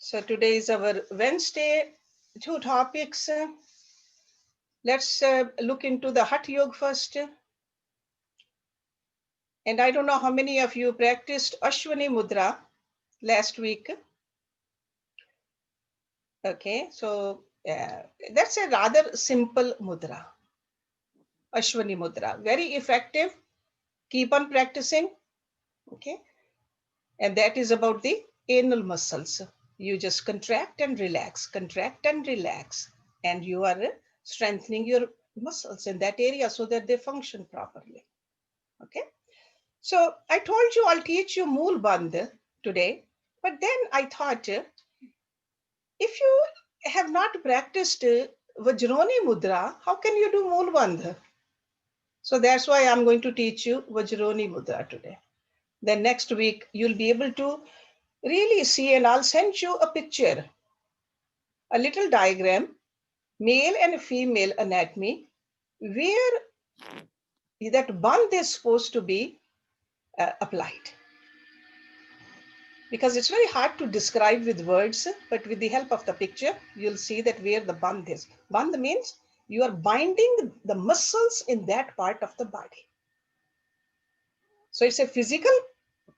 So today is our Wednesday, two topics. Let's look into the Hatha Yoga first. And I don't know how many of you practiced Ashwani Mudra last week. Okay, so that's a rather simple mudra. Ashwani Mudra, very effective. Keep on practicing. Okay, and that is about the anal muscles. You just contract and relax, and you are strengthening your muscles in that area so that they function properly. Okay, so I told you I'll teach you Mool Bandh today, but then I thought if you have not practiced Vajroni Mudra, how can you do Mool Bandh? So that's why I'm going to teach you Vajroni Mudra today. Then next week you'll be able to really see, and I'll send you a picture, a little diagram, male and female anatomy, where that bandh is supposed to be applied. Because it's very hard to describe with words, but with the help of the picture, you'll see that where the bandh is. Bandh means you are binding the muscles in that part of the body. So it's a physical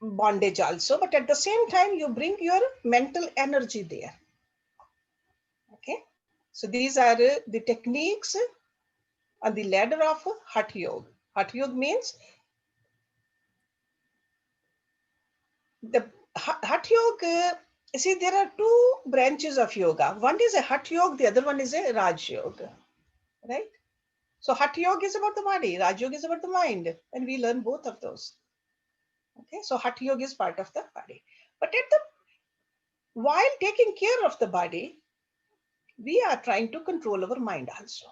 bondage also, but at the same time, you bring your mental energy there. Okay, so these are the techniques on the ladder of Hatha Yoga. Hatha Yoga means the Hatha Yoga. See, there are two branches of yoga. One is a Hatha Yoga, the other one is a Raj Yoga, right? So Hatha Yoga is about the body, Raj Yoga is about the mind, and we learn both of those. Okay, so Hatha Yoga is part of the body, but while taking care of the body, we are trying to control our mind also.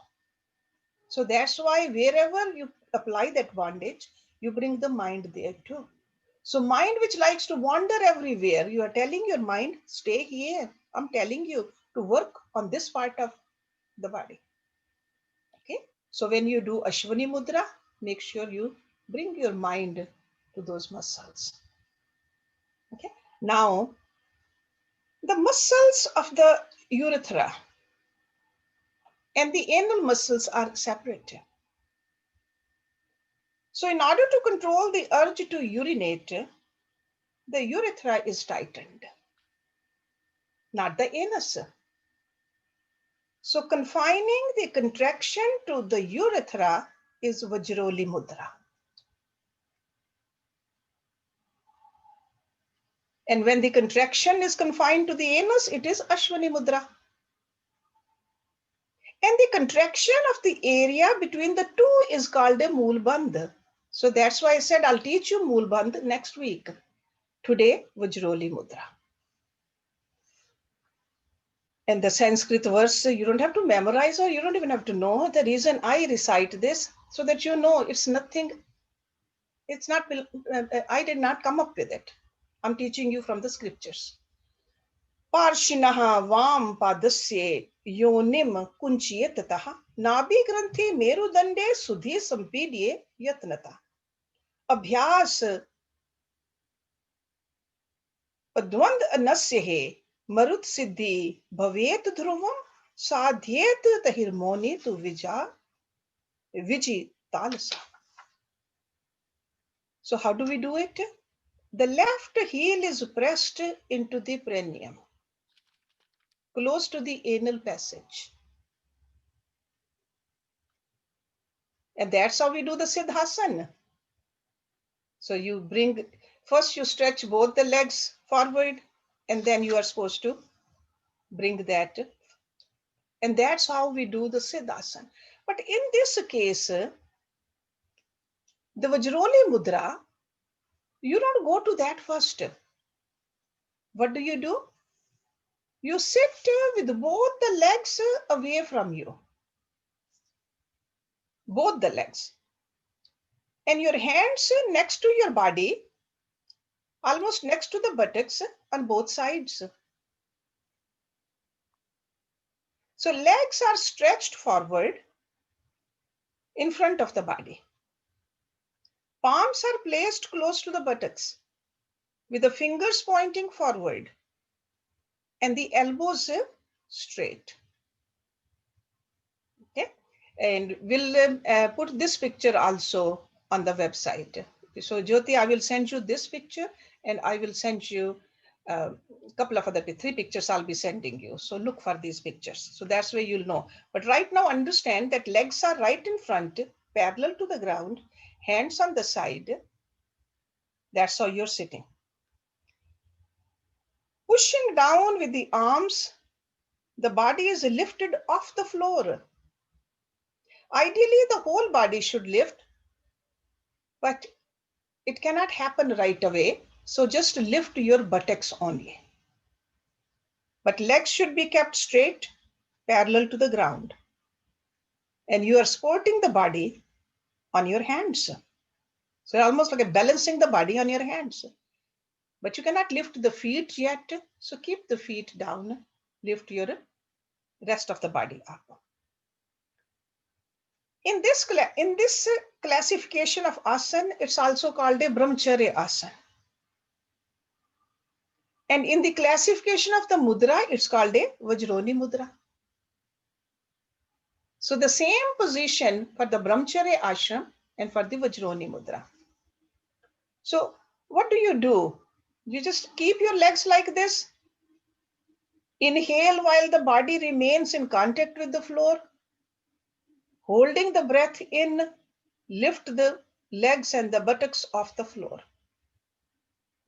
So that's why wherever you apply that bondage, you bring the mind there too. So mind which likes to wander everywhere, you are telling your mind, stay here. I'm telling you to work on this part of the body. Okay. So when you do Ashwani Mudra, make sure you bring your mind to those muscles. Okay. Now, the muscles of the urethra and the anal muscles are separate. So in order to control the urge to urinate, the urethra is tightened, not the anus. So confining the contraction to the urethra is Vajroli Mudra. And when the contraction is confined to the anus, it is Ashwani Mudra. And the contraction of the area between the two is called a Mool Bandh. So that's why I said I'll teach you Mool Bandh next week. Today, Vajroli Mudra. And the Sanskrit verse, you don't have to memorize or you don't even have to know. The reason I recite this, so that you know it's nothing, it's not, I did not come up with it. I'm teaching you from the scriptures. Parshinaha vam padasye yonim kunchiyatataha nabi granthi merudande sudhi sampidye yatnata. Abhyas padwand anasya he marut siddhi bhavet dhruvam sadhyet tahirmoni tu viji talasa. So how do we do it? The left heel is pressed into the perineum, close to the anal passage. And that's how we do the Siddhasana. So you bring, first you stretch both the legs forward, and then you are supposed to bring that. And that's how we do the Siddhasana. But in this case, the Vajroli Mudra, you don't go to that first. What do? You sit with both the legs away from you. Both the legs. And your hands next to your body, almost next to the buttocks on both sides. So legs are stretched forward in front of the body. Palms are placed close to the buttocks with the fingers pointing forward. and the elbows straight. Okay, and we'll put this picture also on the website. So Jyoti, I will send you this picture, and I will send you a couple of other 3 pictures I'll be sending you. So look for these pictures. So that's where you'll know. But right now understand that legs are right in front, parallel to the ground, hands on the side. That's how you're sitting. Pushing down with the arms, the body is lifted off the floor. Ideally, the whole body should lift, but it cannot happen right away. So just lift your buttocks only. But legs should be kept straight, parallel to the ground. And you are supporting the body on your hands. So almost like balancing the body on your hands. But you cannot lift the feet yet. So keep the feet down. Lift your rest of the body up. In this classification of asana, it's also called a brahmacharya asana. And in the classification of the mudra, it's called a Vajroni Mudra. So the same position for the brahmacharya ashram and for the Vajroni Mudra. So what do? You just keep your legs like this. Inhale while the body remains in contact with the floor. Holding the breath in, lift the legs and the buttocks off the floor.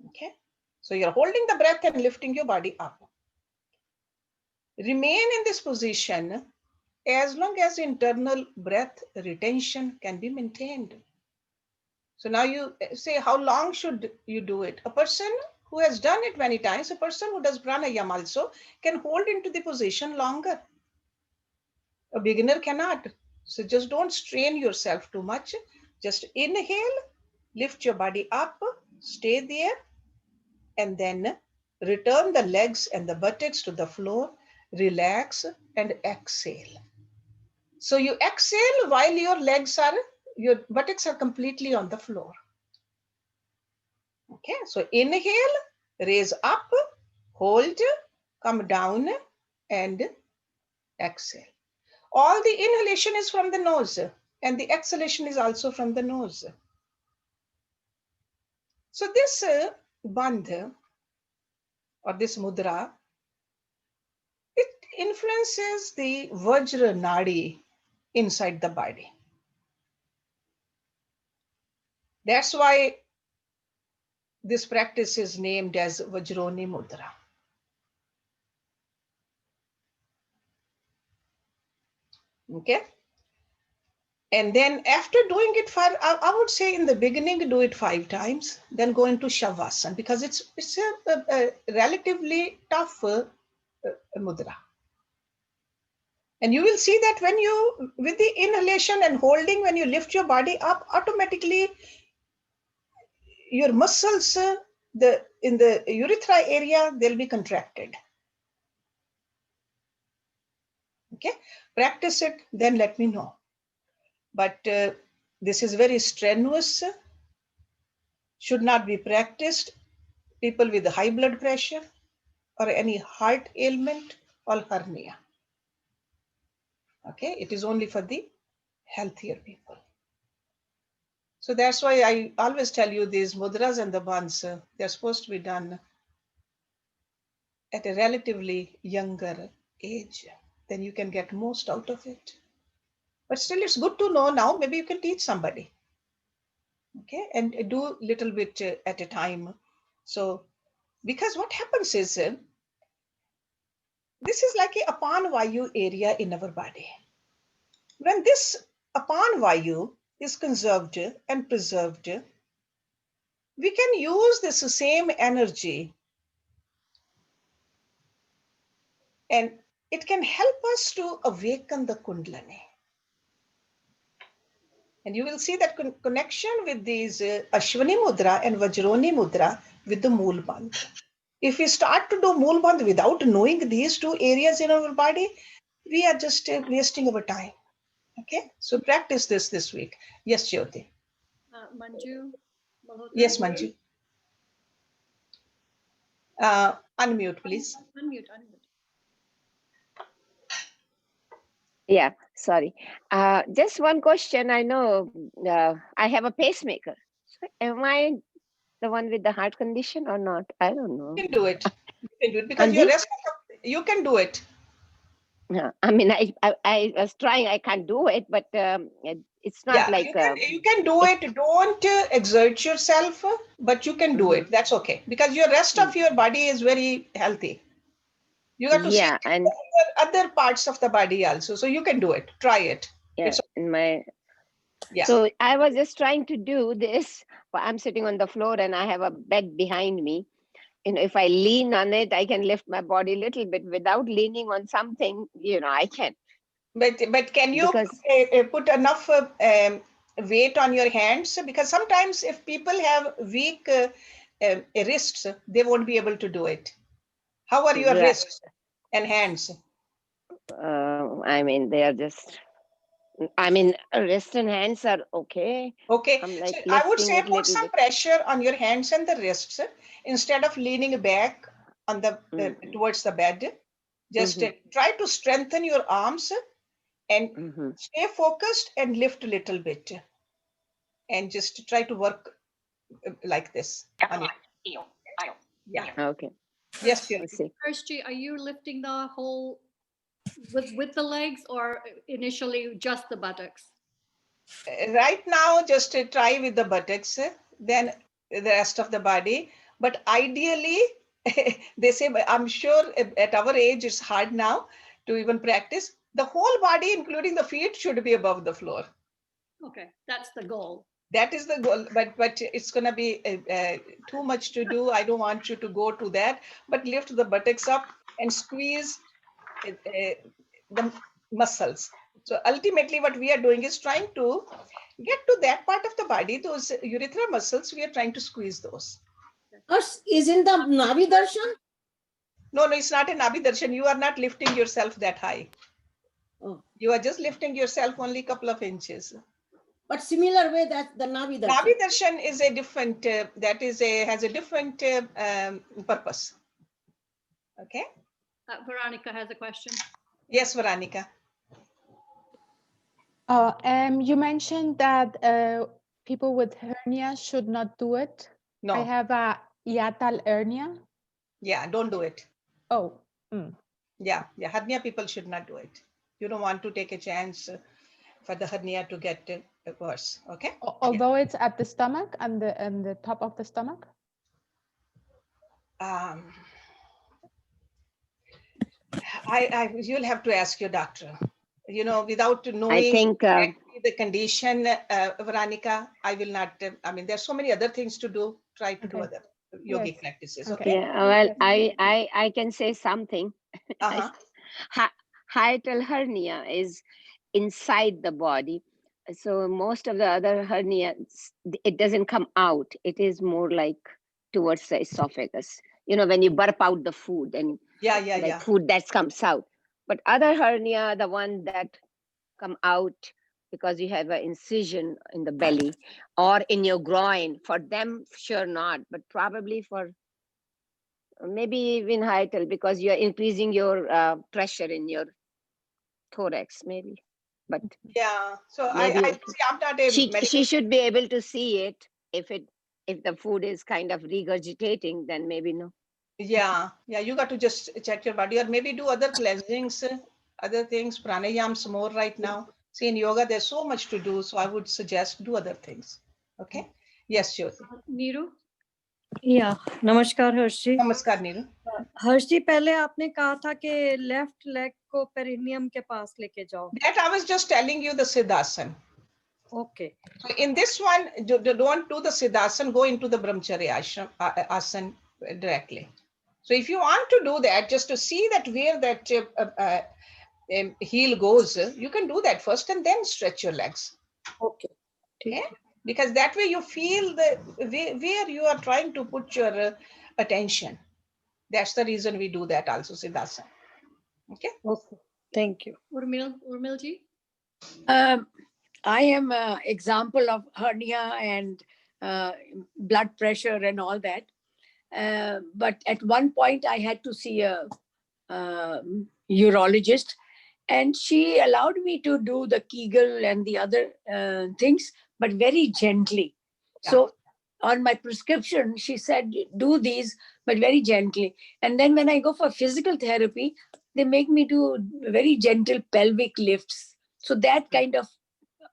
Okay. So you're holding the breath and lifting your body up. Remain in this position as long as internal breath retention can be maintained. So now you say, how long should you do it? A person who has done it many times, a person who does pranayama also, can hold into the position longer. A beginner cannot. So just don't strain yourself too much. Just inhale, lift your body up, stay there, and then return the legs and the buttocks to the floor, relax and exhale. So you exhale while your buttocks are completely on the floor. Okay, so inhale, raise up, hold, come down and exhale. All the inhalation is from the nose and the exhalation is also from the nose. So this bandh or this mudra, it influences the Vajra Nadi inside the body. That's why this practice is named as Vajroni Mudra. Okay. And then after doing it I would say in the beginning, do it 5 times, then go into Shavasana, because it's a relatively tough mudra. And you will see that when you, with the inhalation and holding, when you lift your body up, automatically your muscles in the urethra area, they'll be contracted. Okay, practice it, then let me know. But this is very strenuous, should not be practiced. People with high blood pressure or any heart ailment or hernia. Okay, it is only for the healthier people. So that's why I always tell you these mudras and the bandhs, they're supposed to be done at a relatively younger age. Then you can get most out of it. But still, it's good to know now. Maybe you can teach somebody. Okay, and do little bit at a time. So, because what happens is, this is like a apan vayu area in our body. When this apan vayu is conserved and preserved, we can use this same energy and it can help us to awaken the Kundalini. And you will see that connection with these Ashwani Mudra and Vajroni Mudra with the Mool Bandh. If we start to do Mool Bandh without knowing these 2 areas in our body, we are just wasting our time. Okay, so practice this week. Yes, Jyoti. Manju. Yes, Manju. Unmute, please. Unmute. Yeah, sorry. Just one question. I know I have a pacemaker. So am I the one with the heart condition or not? I don't know. You can do it. You can do it because your rest you can do it. No, I mean, I was trying. I can't do it, but it's not like you can do it. Don't exert yourself, but you can do it. That's okay because your rest of your body is very healthy. You got to see and other parts of the body also, so you can do it. Try it. Yeah, in my yeah. So I was just trying to do this, but I'm sitting on the floor and I have a bed behind me. If I lean on it, I can lift my body a little bit. Without leaning on something, I can. But can you put enough weight on your hands? Because sometimes if people have weak wrists, they won't be able to do it. How are your wrists and hands? I mean, they are just. I mean, wrists and hands are okay. Okay, like so I would say put some pressure on your hands and the wrists instead of leaning back on the towards the bed. Just try to strengthen your arms and stay focused and lift a little bit, and just try to work like this. Yeah. Okay. Yes, Hersh, are you lifting the whole with the legs or initially just the buttocks? Right now, just try with the buttocks, then the rest of the body. But ideally, they say, I'm sure at our age, it's hard now to even practice. The whole body, including the feet, should be above the floor. Okay, that's the goal. That is the goal, but it's going to be too much to do. I don't want you to go to that, but lift the buttocks up and squeeze the muscles. So ultimately what we are doing is trying to get to that part of the body, those urethra muscles, we are trying to squeeze those. Is in the Nabi Darshan? No, it's not a Nabi Darshan. You are not lifting yourself that high. Oh. You are just lifting yourself only a couple of inches. But similar way that the Nabi Darshan. Nabi Darshan is a different, has a different purpose. Okay. Veronica has a question. Yes, Veronica. You mentioned that people with hernia should not do it. No. I have a hiatal hernia. Yeah, don't do it. Oh. Yeah, hernia people should not do it. You don't want to take a chance for the hernia to get worse. Okay. Although it's at the stomach and the top of the stomach. You'll have to ask your doctor. Without knowing I think the condition, Veronica, I will not. I mean, there's so many other things to do. Try to do other yogic practices. Okay. Yeah. Well, I can say something. Hiatal hernia is inside the body, so most of the other hernias, it doesn't come out. It is more like towards the esophagus. When you burp out the food and food that comes out. But other hernia, the one that come out because you have an incision in the belly or in your groin, for them, sure not, but probably for maybe even hiatal, because you are increasing your pressure in your thorax, maybe. But yeah, so I'm not a she should be able to see it. If the food is kind of regurgitating, then maybe no. Yeah, you got to just check your body, or maybe do other cleansings, other things, pranayams more right now. See, in yoga, there's so much to do, so I would suggest do other things. Okay. Yes, Jyoti. Neeru? या नमस्कार हर्ष जी। नमस्कार नीरू। हर्ष जी, पहले आपने कहा था कि left leg को perineum के पास लेके जाओ। That I was just telling you the Siddhasana. Okay. So in this one, don't do the Siddhasana, go into the Brahmacharya asana directly. So if you want to do that, just to see that where that heel goes, you can do that first and then stretch your legs. Okay. Okay? Because that way you feel where you are trying to put your attention. That's the reason we do that also, Siddhasana. Okay. Okay. Thank you. Urmilji? I am an example of hernia and blood pressure and all that. But at one point I had to see a urologist, and she allowed me to do the Kegel and the other things, but very gently. Yeah. So on my prescription, she said, do these, but very gently. And then when I go for physical therapy, they make me do very gentle pelvic lifts. So that kind of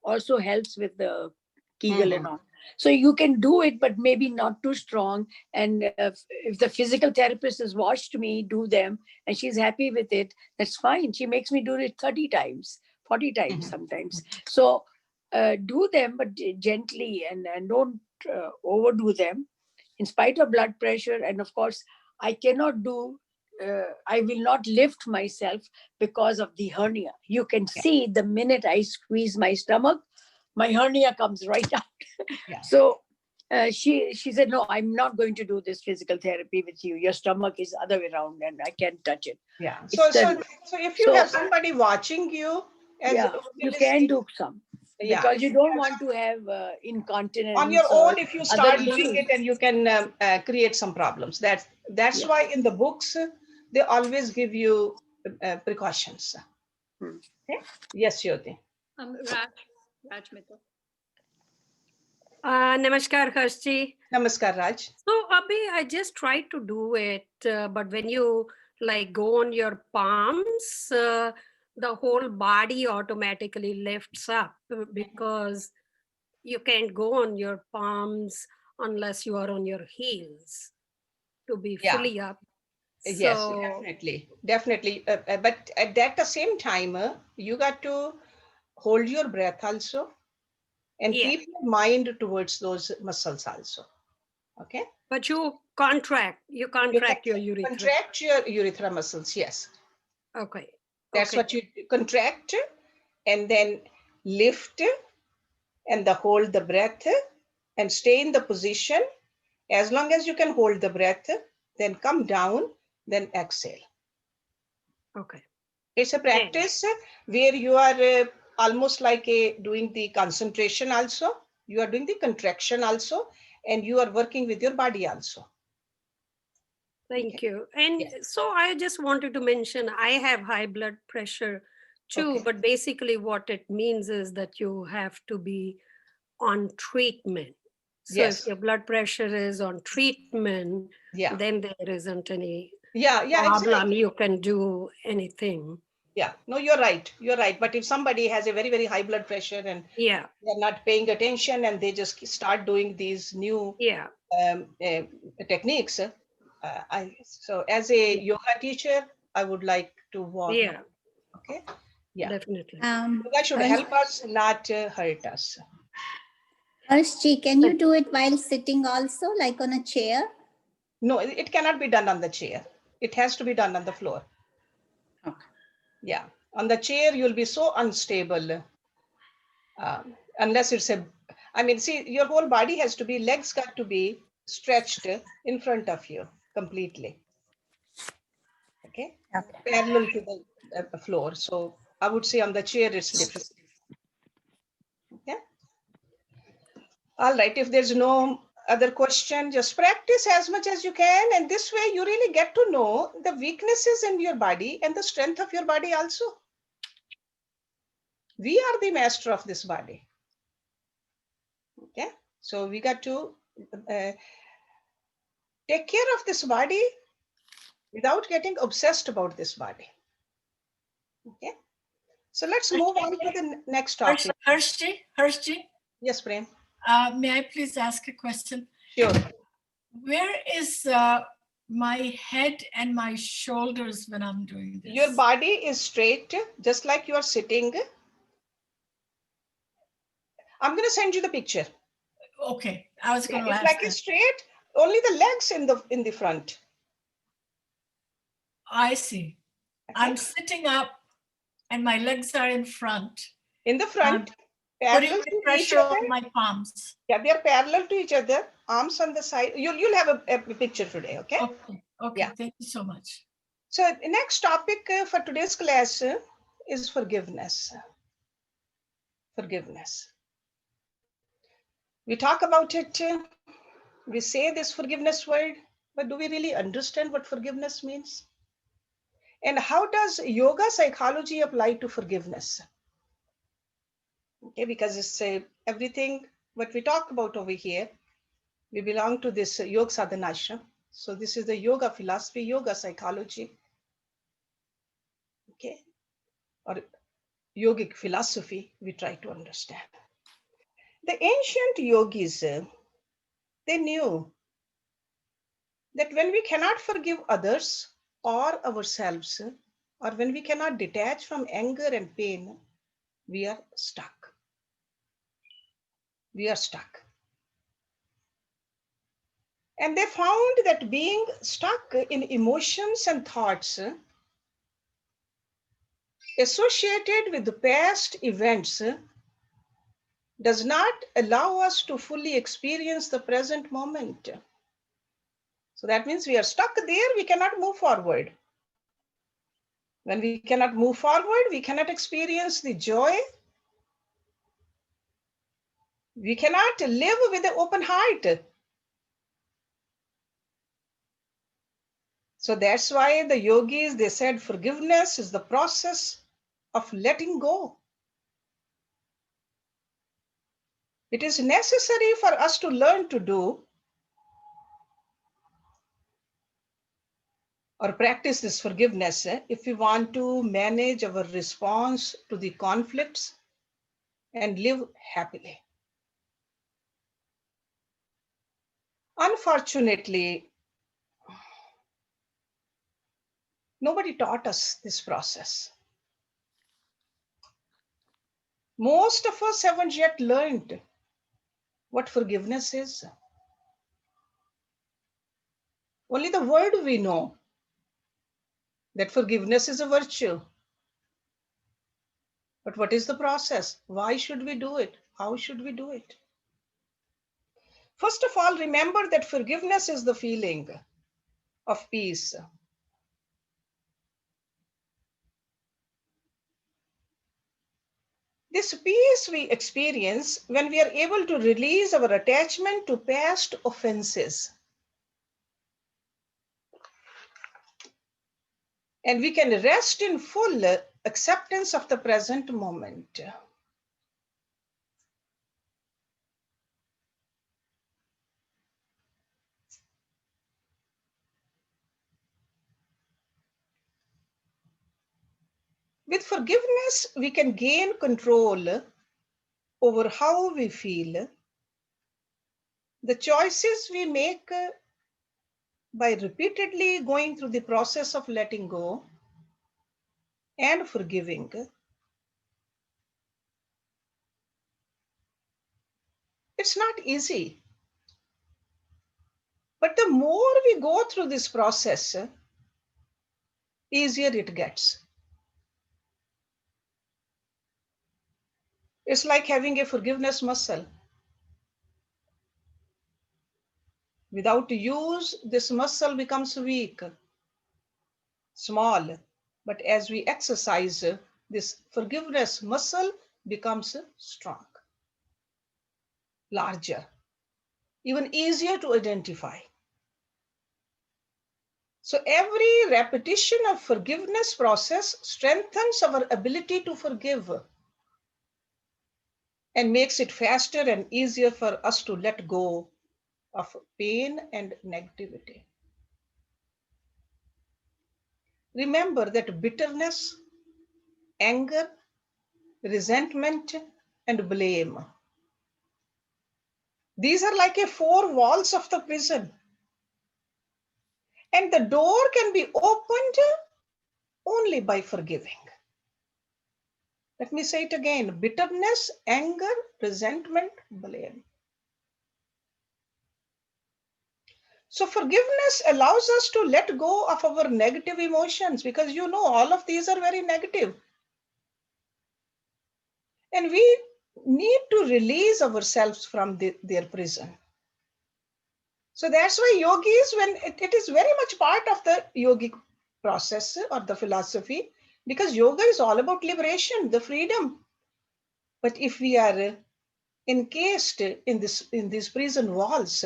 also helps with the Kegel and all. So you can do it, but maybe not too strong. And if the physical therapist has watched me do them and she's happy with it, that's fine. She makes me do it 30 times, 40 times sometimes. So do them, but gently, and don't overdo them in spite of blood pressure. And of course, I cannot do, I will not lift myself because of the hernia. You can see the minute I squeeze my stomach, my hernia comes right out. Yeah. So she said, no, I'm not going to do this physical therapy with you. Your stomach is other way around and I can't touch it. Yeah. It's So if you have somebody watching you, as you can do some. Yeah. Because you don't want to have incontinence. On your own, if you start other doing it, and you can create some problems. That's why in the books, they always give you precautions. Okay? Yes, Yoti. Raj Mittal. Namaskar, Hershji. Namaskar, Raj. So, Abhi, I just tried to do it, but when you like go on your palms, the whole body automatically lifts up because you can't go on your palms unless you are on your heels to be fully up. Yes, So, definitely. But at that the same time, you got to hold your breath also, and keep your mind towards those muscles also. Okay. But you contract your urethra. Contract your urethra muscles. Yes. Okay. That's what you contract, and then lift, and hold the breath, and stay in the position as long as you can hold the breath. Then come down, then exhale. Okay. It's a practice where you are almost like doing the concentration also. You are doing the contraction also, and you are working with your body also. Thank you. And so I just wanted to mention, I have high blood pressure too, but basically what it means is that you have to be on treatment. So if your blood pressure is on treatment, then there isn't any problem. You can do anything. Yeah, no, you're right. You're right. But if somebody has a very, very high blood pressure and they're not paying attention and they just start doing these new techniques, so as a yoga teacher, I would like to walk. Yeah. Okay. Yeah. Definitely. Yoga should help us, not hurt us. Hershji, can you do it while sitting also, like on a chair? No, it cannot be done on the chair. It has to be done on the floor. Okay. Yeah. On the chair, you'll be so unstable. Unless it's see, your whole body has to be, legs got to be stretched in front of you completely. Okay. Parallel to the floor. So I would say on the chair, it's different. Okay. All right. If there's no other question, just practice as much as you can. And this way you really get to know the weaknesses in your body and the strength of your body also. We are the master of this body. Okay. So we got to take care of this body without getting obsessed about this body. Okay. So let's move on to the next topic. Hershji. Yes, Prem. May I please ask a question? Sure. Where is my head and my shoulders when I'm doing this? Your body is straight, just like you are sitting. I'm going to send you the picture. Okay, I was going to it's ask. Like it's straight, only the legs in the front. I see. Okay. I'm sitting up, and my legs are in front. In the front, parallel to pressure on my palms. Yeah, they are parallel to each other. Arms on the side. You'll have a picture today. Okay. Okay. Yeah. Thank you so much. So the next topic for today's class is forgiveness. Forgiveness. We talk about it. We say this forgiveness word, But do we really understand what forgiveness means? And how does yoga psychology apply to forgiveness? Okay, because it's everything what we talk about over here, we belong to this yoga sadhana ashram. So this is the yoga philosophy, yoga psychology, okay, or yogic philosophy we try to understand. The ancient yogis, they knew that when we cannot forgive others or ourselves, or when we cannot detach from anger and pain, we are stuck. We are stuck. And they found that being stuck in emotions and thoughts associated with the past events does not allow us to fully experience the present moment. So that means we are stuck there, we cannot move forward. When we cannot move forward, we cannot experience the joy. We cannot live with an open heart. So that's why the yogis, they said forgiveness is the process of letting go. It is necessary for us to learn to do or practice this forgiveness if we want to manage our response to the conflicts and live happily. Unfortunately, nobody taught us this process. Most of us haven't yet learned what forgiveness is. Only the word we know, that forgiveness is a virtue. But what is the process? Why should we do it? How should we do it? First of all, remember that forgiveness is the feeling of peace. This peace we experience when we are able to release our attachment to past offenses. And we can rest in full acceptance of the present moment. With forgiveness, we can gain control over how we feel, the choices we make by repeatedly going through the process of letting go and forgiving. It's not easy. But the more we go through this process, easier it gets. It's like having a forgiveness muscle. Without use, this muscle becomes weak, small. But as we exercise, this forgiveness muscle becomes strong, larger, even easier to identify. So every repetition of forgiveness process strengthens our ability to forgive and makes it faster and easier for us to let go of pain and negativity. Remember that bitterness, anger, resentment, and blame, these are like a four walls of the prison. And the door can be opened only by forgiving. Let me say it again: bitterness, anger, resentment, blame. So forgiveness allows us to let go of our negative emotions, because you know all of these are very negative. And we need to release ourselves from their prison. So that's why yogis, when it is very much part of the yogic process or the philosophy, because yoga is all about liberation, the freedom. But if we are encased in these prison walls,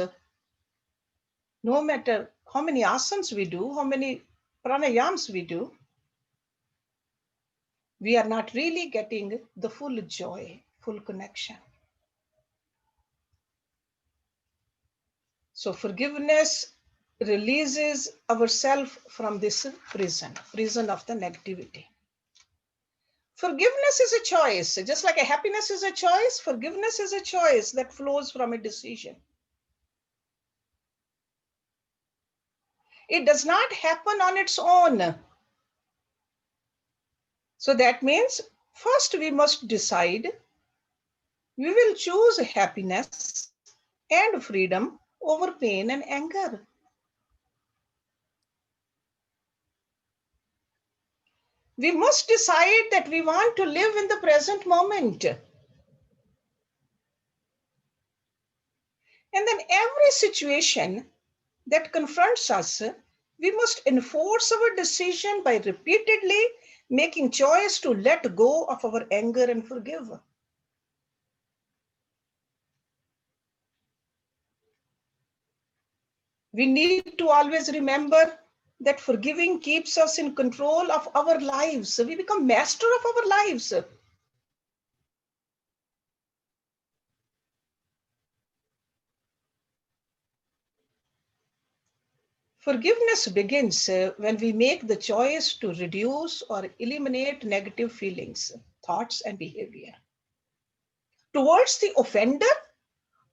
no matter how many asanas we do, how many pranayams we do, we are not really getting the full joy, full connection. So forgiveness releases ourselves from this prison of the negativity. Forgiveness is a choice. Just like a happiness is a choice, forgiveness is a choice that flows from a decision. It does not happen on its own. So that means first we must decide we will choose happiness and freedom over pain and anger. We must decide that we want to live in the present moment. And then every situation that confronts us, we must enforce our decision by repeatedly making choice to let go of our anger and forgive. We need to always remember that forgiving keeps us in control of our lives. We become master of our lives. Forgiveness begins when we make the choice to reduce or eliminate negative feelings, thoughts, and behavior towards the offender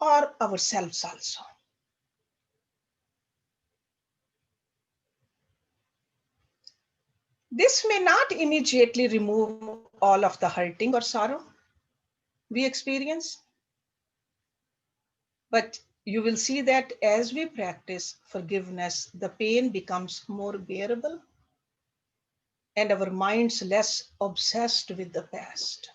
or ourselves also. This may not immediately remove all of the hurting or sorrow we experience, but you will see that as we practice forgiveness, the pain becomes more bearable and our minds less obsessed with the past.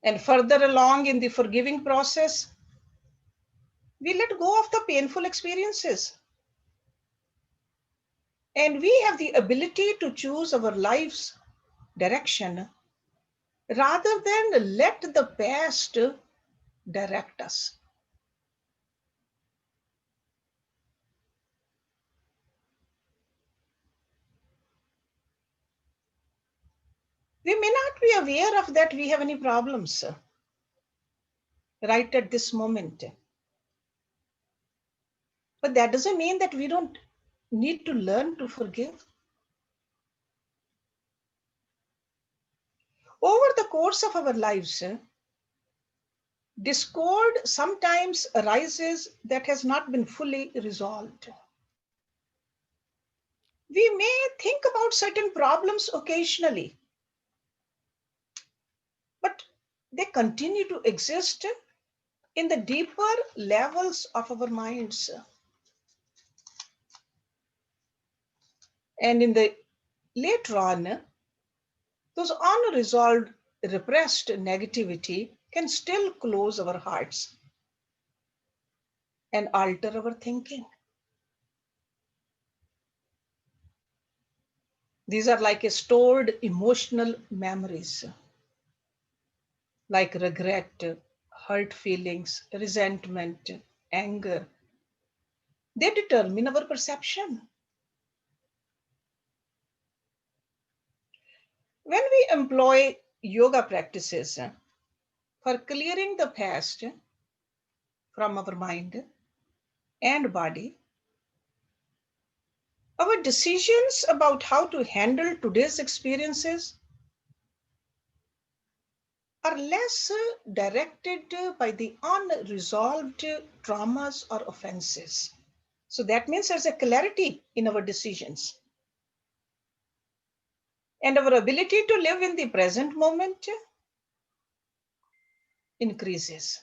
And further along in the forgiving process, we let go of the painful experiences. And we have the ability to choose our life's direction rather than let the past direct us. We may not be aware of that we have any problems right at this moment. But that doesn't mean that we don't need to learn to forgive. Over the course of our lives, discord sometimes arises that has not been fully resolved. We may think about certain problems occasionally, but they continue to exist in the deeper levels of our minds. And in the later on, those unresolved, repressed negativity can still close our hearts and alter our thinking. These are like a stored emotional memories, like regret, hurt feelings, resentment, anger. They determine our perception. When we employ yoga practices for clearing the past from our mind and body, our decisions about how to handle today's experiences are less directed by the unresolved traumas or offenses. So that means there's a clarity in our decisions. And our ability to live in the present moment increases.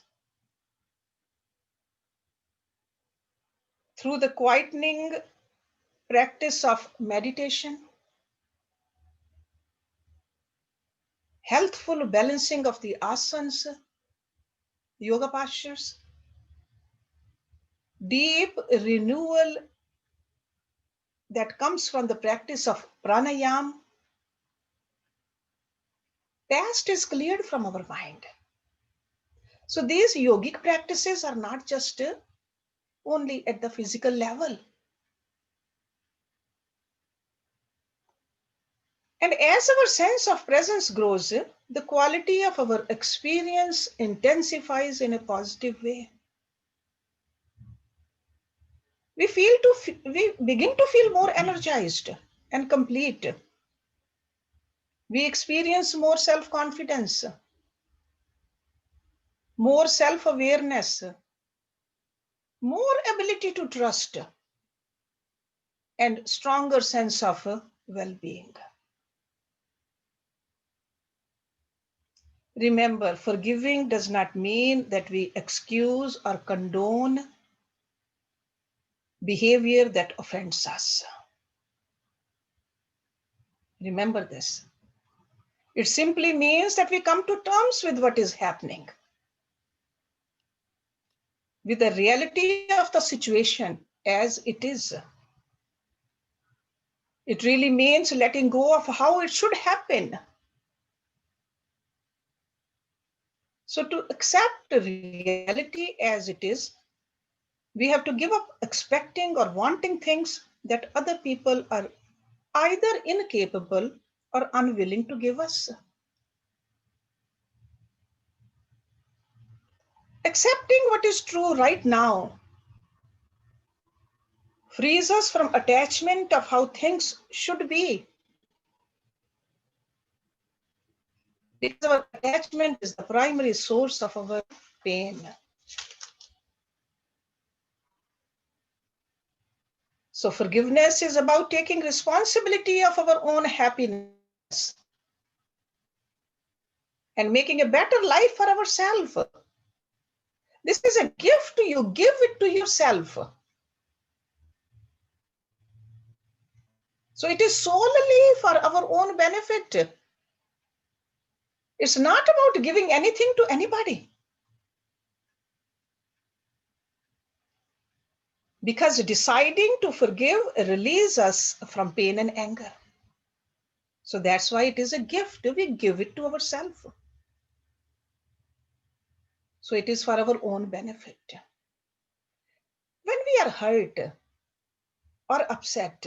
Through the quietening practice of meditation, healthful balancing of the asanas, yoga postures, deep renewal that comes from the practice of pranayam, past is cleared from our mind. So these yogic practices are not just only at the physical level. And as our sense of presence grows, the quality of our experience intensifies in a positive way. We begin to feel more energized and complete. We experience more self-confidence, more self-awareness, more ability to trust, and stronger sense of well-being. Remember, forgiving does not mean that we excuse or condone behavior that offends us. Remember this. It simply means that we come to terms with what is happening, with the reality of the situation as it is. It really means letting go of how it should happen. So to accept the reality as it is, we have to give up expecting or wanting things that other people are either incapable or unwilling to give us. Accepting what is true right now frees us from attachment of how things should be. Because our attachment is the primary source of our pain. So forgiveness is about taking responsibility of our own happiness and making a better life for ourselves. This is a gift you give it to yourself. So it is solely for our own benefit. It's not about giving anything to anybody. Because deciding to forgive releases us from pain and anger. So that's why it is a gift. We give it to ourselves. So it is for our own benefit. When we are hurt or upset,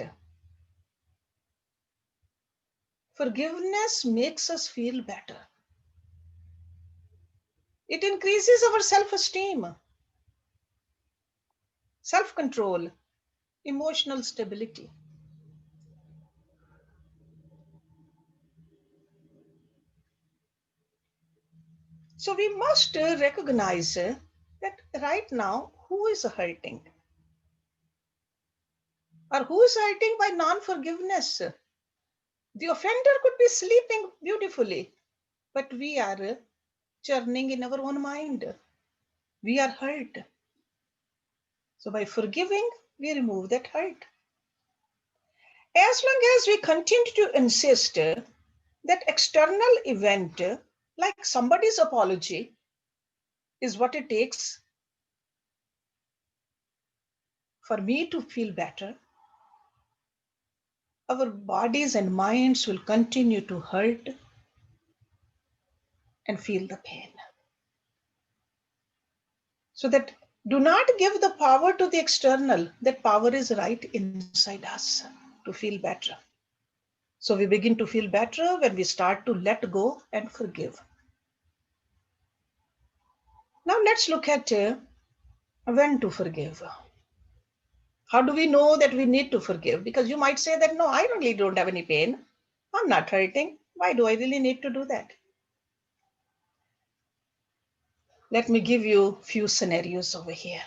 forgiveness makes us feel better. It increases our self-esteem, self-control, emotional stability. So we must recognize that right now, who is hurting? Or who is hurting by non-forgiveness? The offender could be sleeping beautifully, but we are churning in our own mind. We are hurt. So by forgiving, we remove that hurt. As long as we continue to insist that external event, like somebody's apology, is what it takes for me to feel better, our bodies and minds will continue to hurt and feel the pain. So that do not give the power to the external. That power is right inside us to feel better. So we begin to feel better when we start to let go and forgive. Now let's look at when to forgive. How do we know that we need to forgive? Because you might say that, no, I really don't have any pain. I'm not hurting. Why do I really need to do that? Let me give you a few scenarios over here.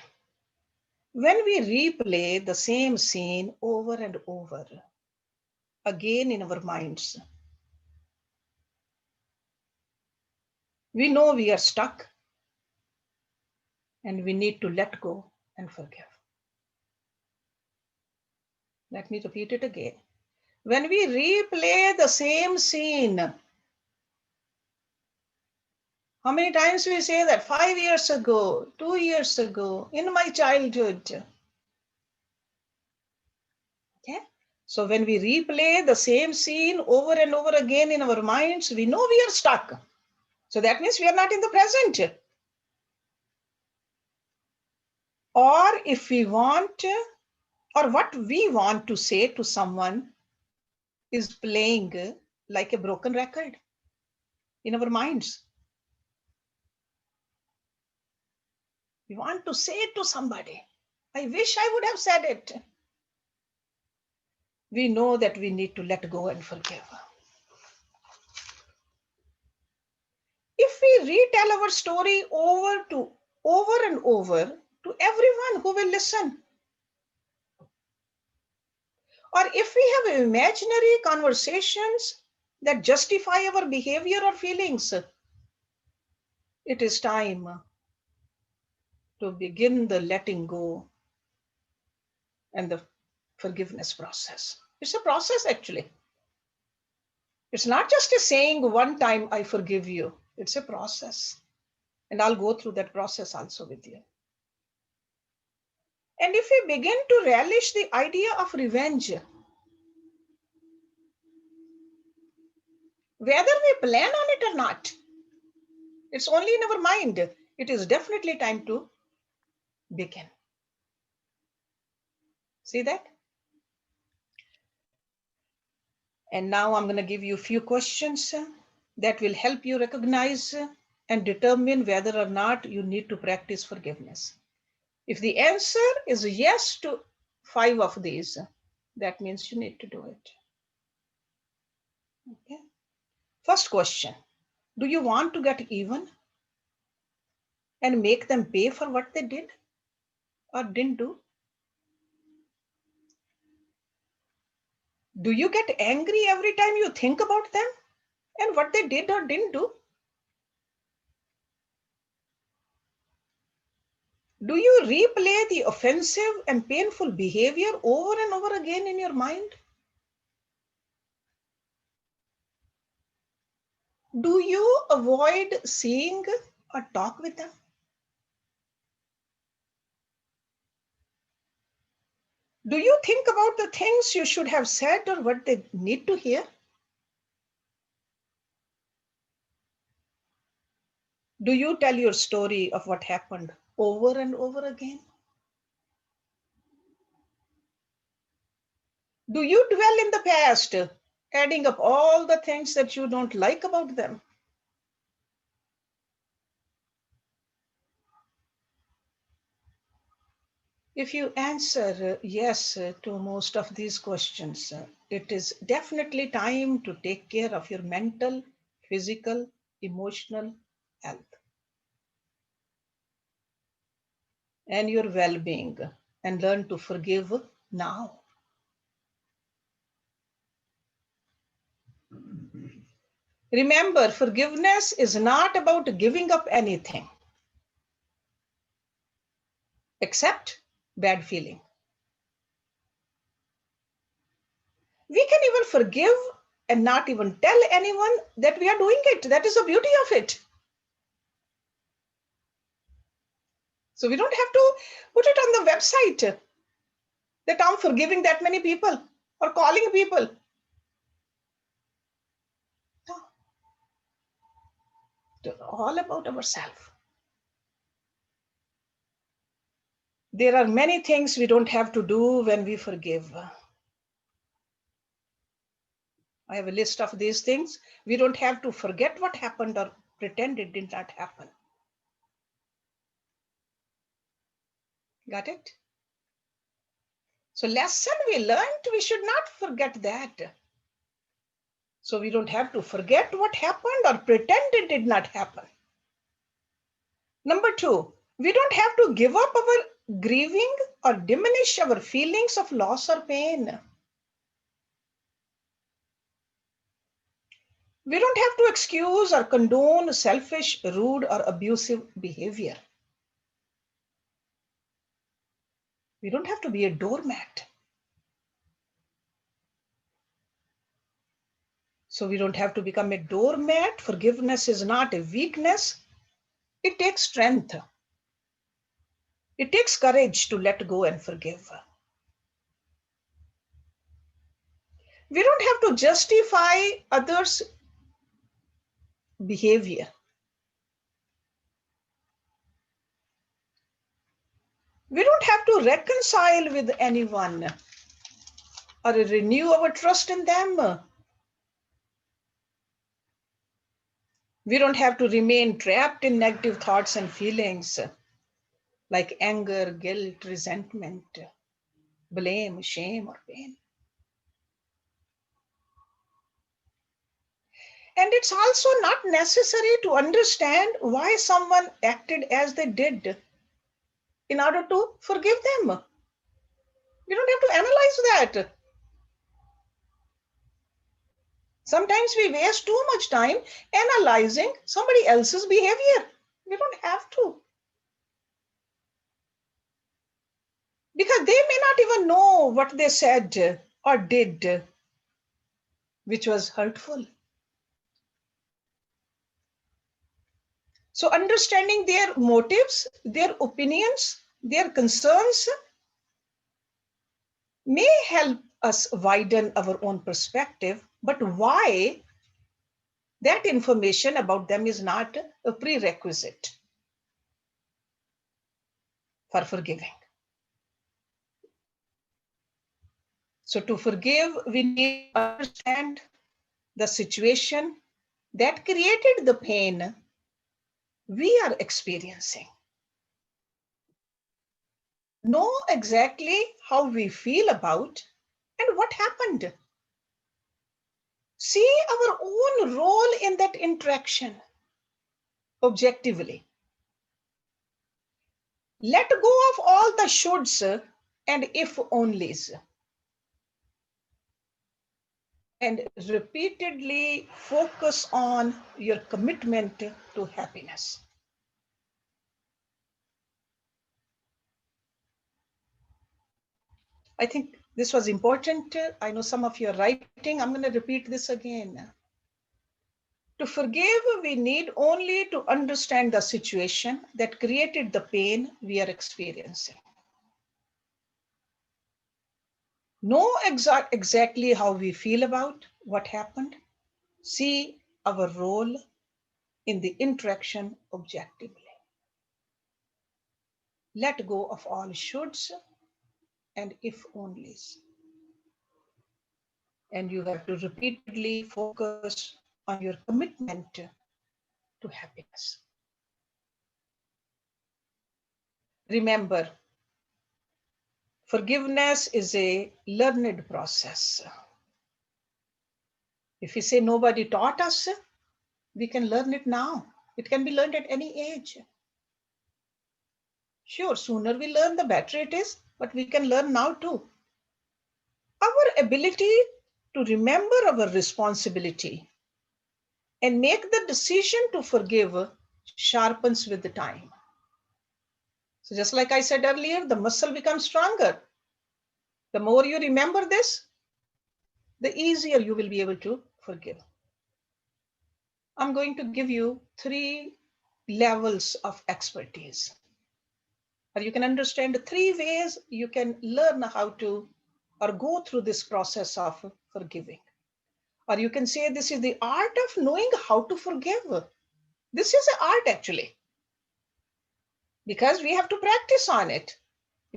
When we replay the same scene over and over, again in our minds, we know we are stuck and we need to let go and forgive. Let me repeat it again. When we replay the same scene, how many times we say that 5 years ago, 2 years ago, in my childhood? Okay. So when we replay the same scene over and over again in our minds, we know we are stuck. So that means we are not in the present. or if we want, or what we want to say to someone is playing like a broken record in our minds. We want to say it to somebody, I wish I would have said it. We know that we need to let go and forgive. If we retell our story over and over to everyone who will listen, or if we have imaginary conversations that justify our behavior or feelings, it is time to begin the letting go and the forgiveness process. It's a process, actually. It's not just a saying one time, I forgive you. It's a process. And I'll go through that process also with you. And if we begin to relish the idea of revenge, whether we plan on it or not, it's only in our mind. It is definitely time to begin. See that? And now I'm going to give you a few questions that will help you recognize and determine whether or not you need to practice forgiveness. If the answer is yes to 5 of these, that means you need to do it. Okay. First question, do you want to get even and make them pay for what they did or didn't do? Do you get angry every time you think about them and what they did or didn't do? Do you replay the offensive and painful behavior over and over again in your mind? Do you avoid seeing or talk with them? Do you think about the things you should have said or what they need to hear? Do you tell your story of what happened over and over again? Do you dwell in the past, adding up all the things that you don't like about them? If you answer yes to most of these questions, it is definitely time to take care of your mental, physical, emotional health and your well-being, and learn to forgive now. Remember, forgiveness is not about giving up anything except bad feeling. We can even forgive and not even tell anyone that we are doing it. That is the beauty of it. So we don't have to put it on the website that I'm forgiving that many people or calling people. No. It's all about ourselves. There are many things we don't have to do when we forgive. I have a list of these things. We don't have to forget what happened or pretend it did not happen. Got it? So lesson we learned, we should not forget that. So we don't have to forget what happened or pretend it did not happen. Number 2, we don't have to give up our grieving or diminish our feelings of loss or pain. We don't have to excuse or condone selfish, rude, or abusive behavior. We don't have to be a doormat. So we don't have to become a doormat. Forgiveness is not a weakness. It takes strength. It takes courage to let go and forgive. We don't have to justify others' behavior. We don't have to reconcile with anyone or renew our trust in them. We don't have to remain trapped in negative thoughts and feelings like anger, guilt, resentment, blame, shame, or pain. And it's also not necessary to understand why someone acted as they did in order to forgive them. We don't have to analyze that. Sometimes we waste too much time analyzing somebody else's behavior. We don't have to. Because they may not even know what they said or did, which was hurtful. So understanding their motives, their opinions, their concerns may help us widen our own perspective, but why that information about them is not a prerequisite for forgiving. So to forgive, we need to understand the situation that created the pain we are experiencing. Know exactly how we feel about and what happened. See our own role in that interaction objectively. Let go of all the shoulds and if onlys. And repeatedly focus on your commitment to happiness. I think this was important. I know some of you are writing. I'm going to repeat this again. To forgive, we need only to understand the situation that created the pain we are experiencing. Know exactly how we feel about what happened. See our role in the interaction objectively. Let go of all shoulds and if onlys. And you have to repeatedly focus on your commitment to happiness. Remember, forgiveness is a learned process. If we say nobody taught us, we can learn it now. It can be learned at any age. Sure, sooner we learn, the better it is, but we can learn now too. Our ability to remember our responsibility and make the decision to forgive sharpens with the time. So just like I said earlier, the muscle becomes stronger. The more you remember this, the easier you will be able to forgive. I'm going to give you 3 levels of expertise. Or you can understand 3 ways you can learn how to or go through this process of forgiving. Or you can say this is the art of knowing how to forgive. This is an art actually, because we have to practice on it.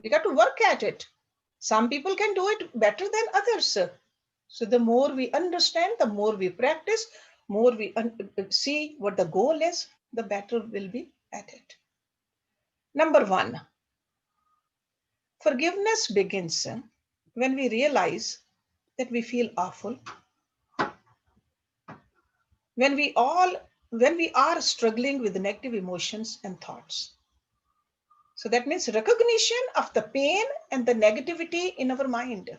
We got to work at it. Some people can do it better than others. So the more we understand, the more we practice, more we see what the goal is, the better we'll be at it. Number 1, forgiveness begins when we realize that we feel awful, when we are struggling with negative emotions and thoughts. So that means recognition of the pain and the negativity in our mind.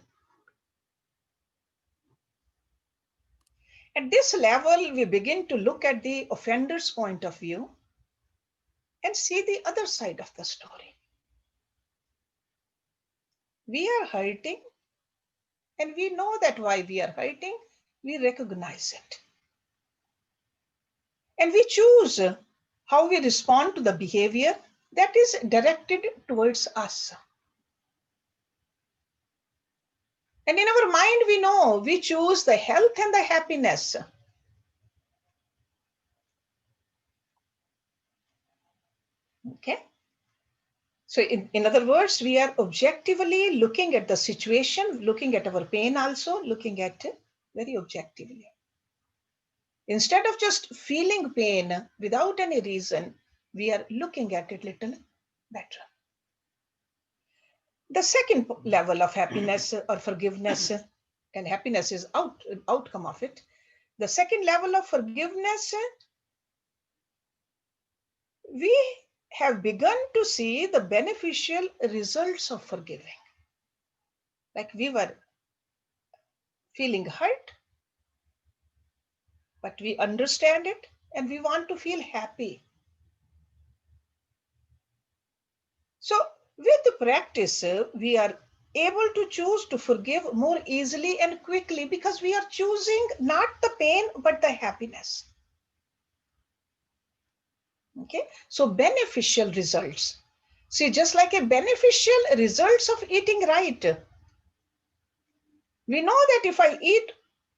At this level, we begin to look at the offender's point of view and see the other side of the story. We are hurting, and we know that why we are hurting. We recognize it. And we choose how we respond to the behavior that is directed towards us. And in our mind, we know we choose the health and the happiness. Okay. So in other words, we are objectively looking at the situation, looking at our pain also, looking at it very objectively. Instead of just feeling pain without any reason, we are looking at it a little better. The second level of happiness or forgiveness, and happiness is outcome of it. The second level of forgiveness, we have begun to see the beneficial results of forgiving. Like we were feeling hurt, but we understand it and we want to feel happy. So with the practice, we are able to choose to forgive more easily and quickly because we are choosing not the pain, but the happiness. Okay, so beneficial results. See, just like a beneficial results of eating right. We know that if I eat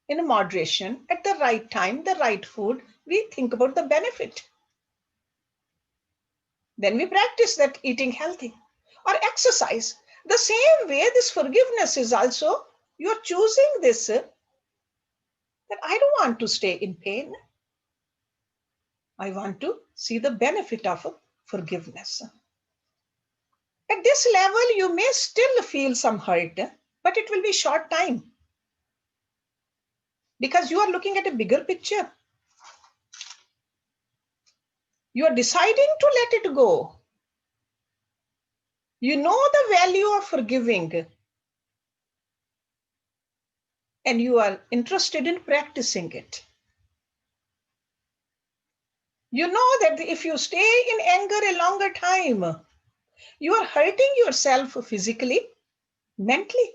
in moderation, at the right time, the right food, we think about the benefit. Then we practice that eating healthy or exercise. The same way, this forgiveness is also, you're choosing this, that I don't want to stay in pain. I want to see the benefit of forgiveness. At this level, you may still feel some hurt, but it will be short time because you are looking at a bigger picture. You are deciding to let it go. You know the value of forgiving and you are interested in practicing it. You know that if you stay in anger a longer time, you are hurting yourself physically, mentally.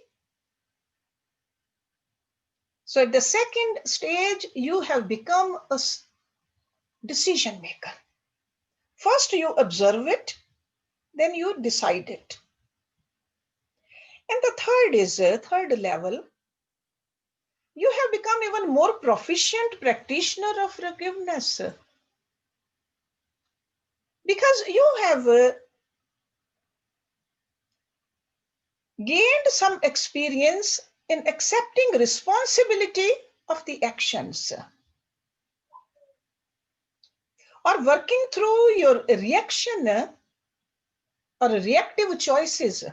So at the second stage, you have become a decision maker. First, you observe it, then you decide it. And the third is third level. You have become even more proficient practitioner of forgiveness because you have gained some experience in accepting responsibility of the actions or working through your reaction or reactive choices.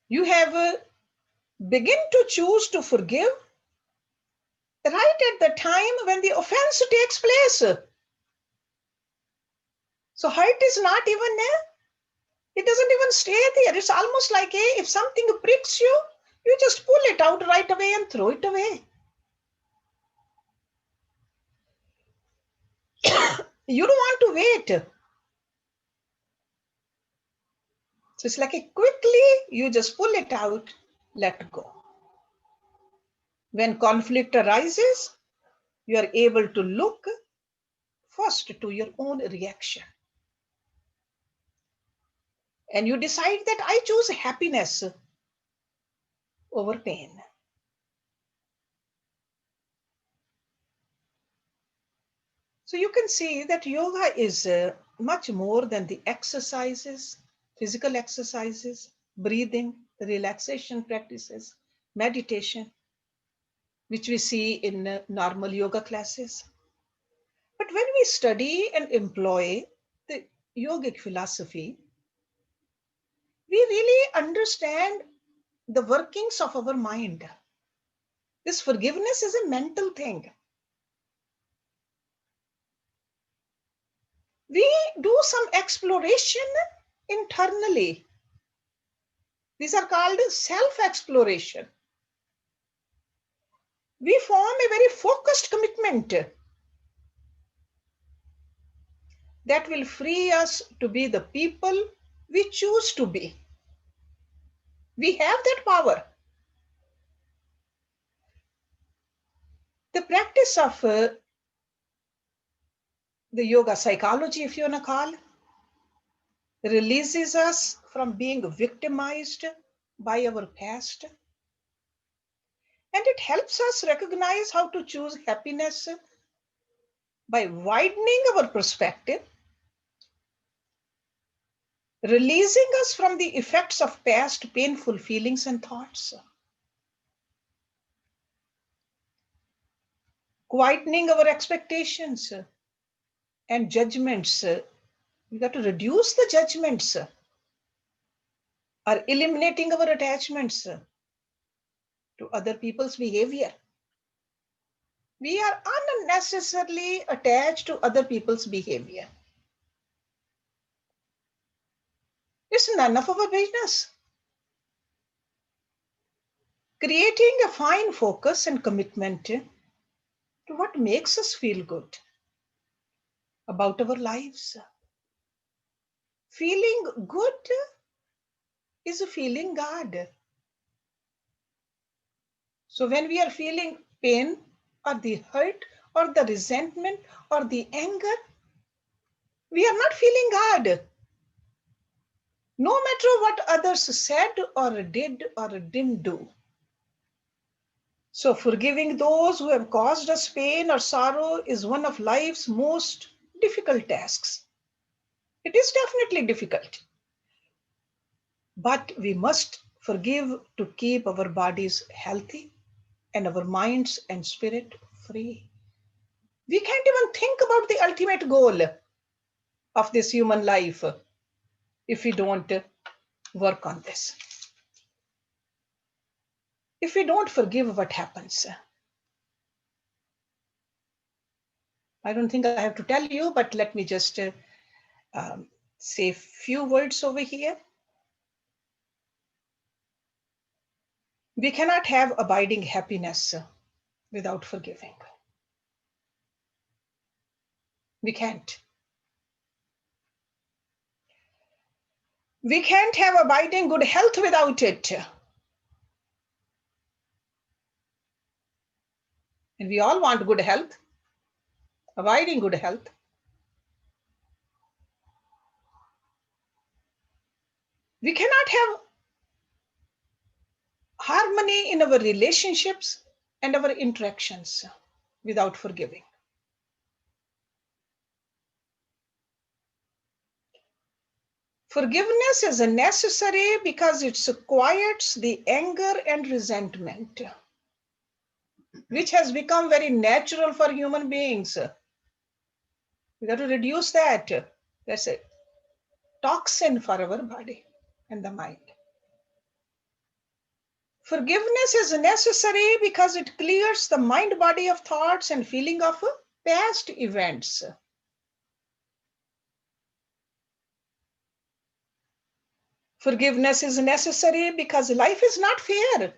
You have begin to choose to forgive right at the time when the offense takes place. So hurt is not even it doesn't even stay there. It's almost like if something pricks you, you just pull it out right away and throw it away. You don't want to wait. So it's like quickly you just pull it out, let go. When conflict arises, you are able to look first to your own reaction. And you decide that I choose happiness over pain. So you can see that yoga is much more than the exercises, physical exercises, breathing, relaxation practices, meditation, which we see in normal yoga classes. But when we study and employ the yogic philosophy, we really understand the workings of our mind. This forgiveness is a mental thing. We do some exploration internally. These are called self-exploration. We form a very focused commitment that will free us to be the people we choose to be. We have that power. The practice of the yoga psychology, if you want to call, releases us from being victimized by our past. And it helps us recognize how to choose happiness by widening our perspective, releasing us from the effects of past painful feelings and thoughts, quietening our expectations and judgments. We got to reduce the judgments, or eliminating our attachments to other people's behavior. We are unnecessarily attached to other people's behavior. It's none of our business. Creating a fine focus and commitment to what makes us feel good about our lives. Feeling good is feeling God. So when we are feeling pain or the hurt or the resentment or the anger, we are not feeling God. No matter what others said or did or didn't do. So forgiving those who have caused us pain or sorrow is one of life's most difficult tasks. It is definitely difficult. But we must forgive to keep our bodies healthy and our minds and spirit free. We can't even think about the ultimate goal of this human life if we don't work on this. If we don't forgive, what happens? I don't think I have to tell you, but let me just say a few words over here. We cannot have abiding happiness without forgiving. We can't. We can't have abiding good health without it. And we all want good health, abiding good health. We cannot have harmony in our relationships and our interactions without forgiving. Forgiveness is necessary because it quiets the anger and resentment, which has become very natural for human beings. We got to reduce that. That's a toxin for our body and the mind. Forgiveness is necessary because it clears the mind body of thoughts and feeling of past events. Forgiveness is necessary because life is not fair.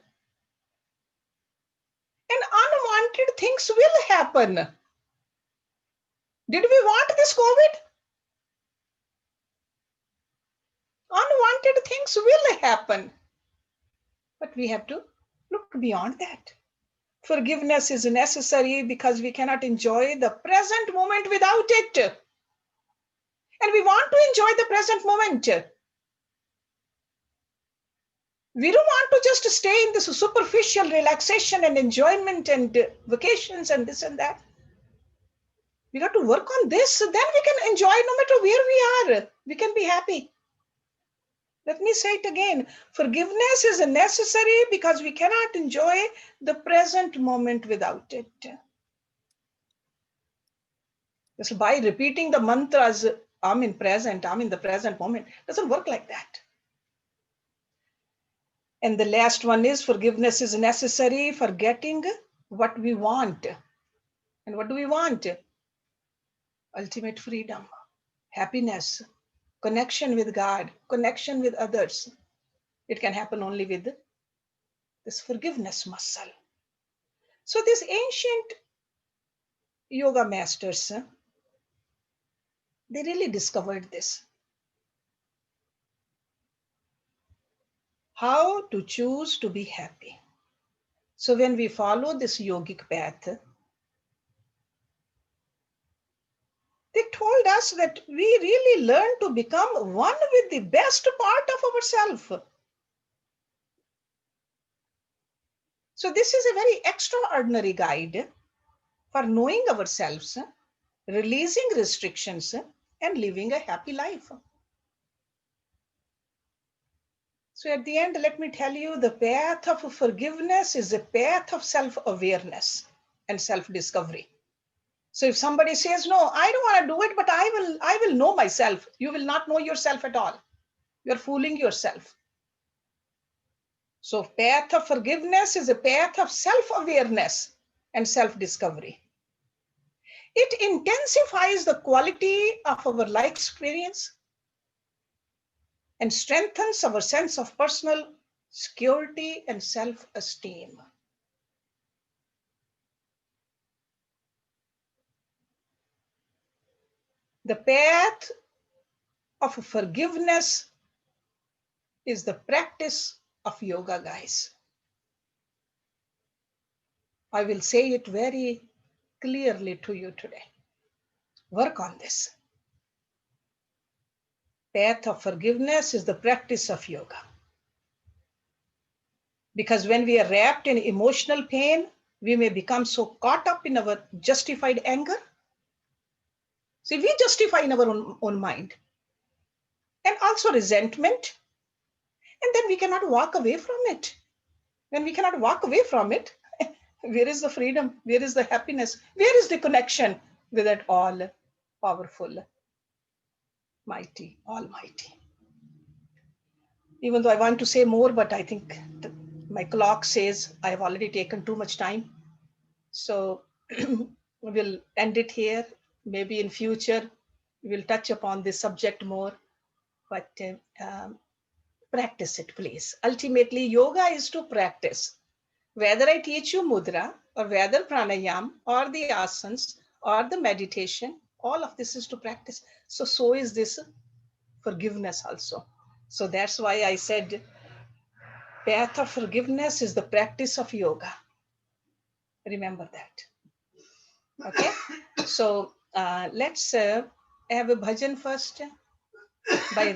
And unwanted things will happen. Did we want this COVID? Unwanted things will happen. But we have to look beyond that. Forgiveness is necessary because we cannot enjoy the present moment without it. And we want to enjoy the present moment. We don't want to just stay in this superficial relaxation and enjoyment and vacations and this and that. We got to work on this, then we can enjoy no matter where we are. We can be happy. Let me say it again. Forgiveness is necessary because we cannot enjoy the present moment without it. Just by repeating the mantras, I'm in present, I'm in the present moment, doesn't work like that. And the last one is forgiveness is necessary for getting what we want. And what do we want? Ultimate freedom, happiness, connection with God, connection with others. It can happen only with this forgiveness muscle. So these ancient yoga masters, they really discovered this. How to choose to be happy. So when we follow this yogic path, they told us that we really learn to become one with the best part of ourselves. So this is a very extraordinary guide for knowing ourselves releasing restrictions, and living a happy life. So at the end, let me tell you, the path of forgiveness is a path of self-awareness and self-discovery. So if somebody says, no, I don't want to do it, but I will know myself. You will not know yourself at all. You're fooling yourself. So path of forgiveness is a path of self-awareness and self-discovery. It intensifies the quality of our life experience and strengthens our sense of personal security and self-esteem. The path of forgiveness is the practice of yoga, guys. I will say it very clearly to you today. Work on this. Path of forgiveness is the practice of yoga. Because when we are wrapped in emotional pain, we may become so caught up in our justified anger. See, we justify in our own mind. And also resentment. And then we cannot walk away from it. When we cannot walk away from it, where is the freedom? Where is the happiness? Where is the connection with that all-powerful, mighty, almighty? Even though I want to say more, but I think my clock says I have already taken too much time. So we'll end it here. Maybe in future, we'll touch upon this subject more, but practice it, please. Ultimately, yoga is to practice. Whether I teach you mudra or whether pranayam or the asanas or the meditation, all of this is to practice. So is this forgiveness also. So that's why I said path of forgiveness is the practice of yoga. Remember that. Okay. So let's have a bhajan first by